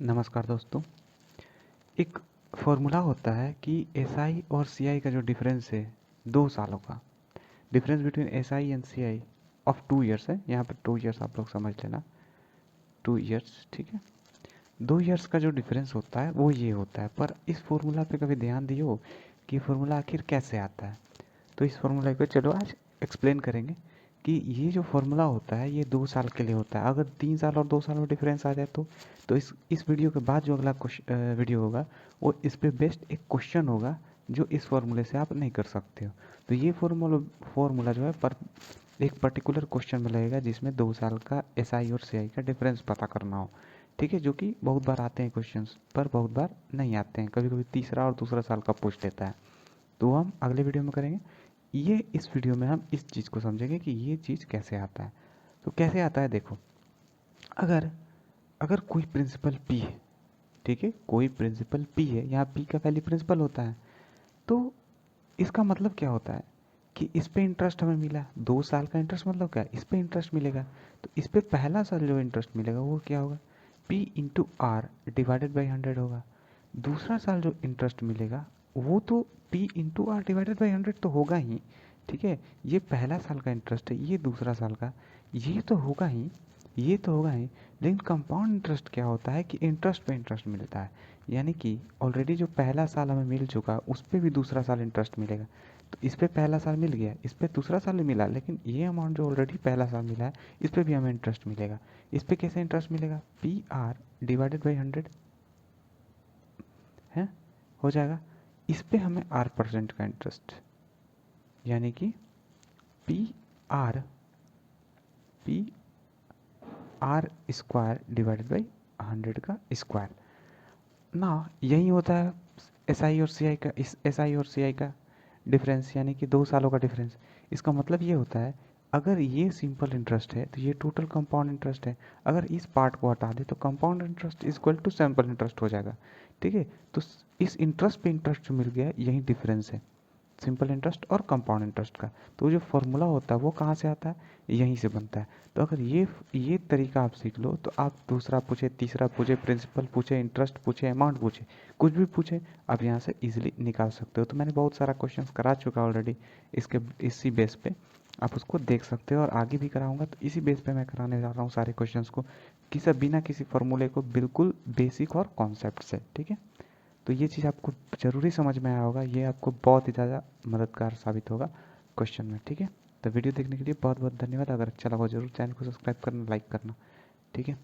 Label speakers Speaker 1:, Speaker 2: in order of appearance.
Speaker 1: नमस्कार दोस्तों। एक फॉर्मूला होता है कि एसआई और सीआई का जो डिफरेंस है 2 सालों का difference between SI and CI of 2 years है। यहाँ पे 2 ईयर्स आप लोग समझ लेना, 2 ईयर्स, ठीक है। 2 ईयर्स का जो डिफरेंस होता है वो ये होता है। पर इस फॉर्मूला पे कभी ध्यान दियो कि फॉर्मूला आखिर कैसे आता है। तो इस फॉर्मूला को चलो आज एक्सप्लेन करेंगे कि ये जो फॉर्मूला होता है ये 2 साल के लिए होता है। अगर 3 साल और 2 साल में डिफरेंस आ जाए तो इस वीडियो के बाद जो अगला वीडियो होगा वो इस पे बेस्ड एक क्वेश्चन होगा जो इस फॉर्मूले से आप नहीं कर सकते हो। तो ये फॉर्मूला जो है पर एक पर्टिकुलर क्वेश्चन में लगेगा जिसमें 2 साल का एसआई और सीआई का डिफरेंस पता करना हो, ठीक है। जो कि बहुत बार आते हैं क्वेश्चंस, पर बहुत बार नहीं आते हैं, कभी कभी तीसरा और दूसरा साल का पूछ लेता है। तो हम अगले वीडियो में करेंगे ये। इस वीडियो में हम इस चीज़ को समझेंगे कि ये चीज़ कैसे आता है। तो कैसे आता है देखो, अगर अगर कोई प्रिंसिपल पी है, ठीक है, कोई प्रिंसिपल पी है, यहाँ पी का वैल्यू प्रिंसिपल होता है। तो इसका मतलब क्या होता है कि इस पे इंटरेस्ट हमें मिला 2 साल का इंटरेस्ट, मतलब क्या, इस पे इंटरेस्ट मिलेगा। तो इस पे पहला साल जो इंटरेस्ट मिलेगा वो क्या होगा, P into R divided by 100 होगा। दूसरा साल जो इंटरेस्ट मिलेगा वो तो P into R divided by 100 तो होगा ही, ठीक है। ये पहला साल का इंटरेस्ट है, ये दूसरा साल का, ये तो होगा ही, ये तो होगा ही। लेकिन कंपाउंड इंटरेस्ट क्या होता है कि इंटरेस्ट पे इंटरेस्ट मिलता है, यानी कि ऑलरेडी जो पहला साल हमें मिल चुका उस पर भी दूसरा साल इंटरेस्ट मिलेगा। तो इस पे पहला साल मिल गया, इस पे दूसरा साल ही मिला, लेकिन ये अमाउंट जो ऑलरेडी पहला साल मिला है इस पे भी हमें इंटरेस्ट मिलेगा। इस पे कैसे इंटरेस्ट मिलेगा, पी आर डिवाइडेड बाई 100 है, हो जाएगा। इस पे हमें R% का इंटरेस्ट, यानी कि P R square divided by 100 का स्क्वायर ना। यही होता है एसआई और सीआई का, इस एसआई और सीआई का डिफरेंस, यानी कि 2 सालों का डिफरेंस। इसका मतलब ये होता है अगर ये सिंपल इंटरेस्ट है तो ये टोटल कंपाउंड इंटरेस्ट है। अगर इस पार्ट को हटा दे तो compound interest is equal to simple interest हो जाएगा, ठीक है। तो इस इंटरेस्ट पे इंटरेस्ट जो मिल गया यही डिफरेंस है सिंपल इंटरेस्ट और कंपाउंड इंटरेस्ट का। तो जो फॉर्मूला होता है वो कहाँ से आता है, यहीं से बनता है। तो अगर ये तरीका आप सीख लो तो आप दूसरा पूछे, तीसरा पूछे, प्रिंसिपल पूछे, इंटरेस्ट पूछे, अमाउंट पूछे, कुछ भी पूछे, आप यहाँ से इजीली निकाल सकते हो। तो मैंने बहुत सारा क्वेश्चंस करा चुका ऑलरेडी, इसी बेस पे आप उसको देख सकते हो और आगे भी कराऊंगा। तो इसी बेस पे मैं कराने जा रहा हूँ सारे क्वेश्चंस को, बिना किसी फॉर्मूले को, बिल्कुल बेसिक और कॉन्सेप्ट से, ठीक है। तो ये चीज़ आपको ज़रूरी समझ में आया होगा, ये आपको बहुत ही ज़्यादा मददगार साबित होगा क्वेश्चन में, ठीक है। तो वीडियो देखने के लिए बहुत बहुत धन्यवाद। अगर अच्छा लगा जरूर चैनल को सब्सक्राइब करना, लाइक करना, ठीक है।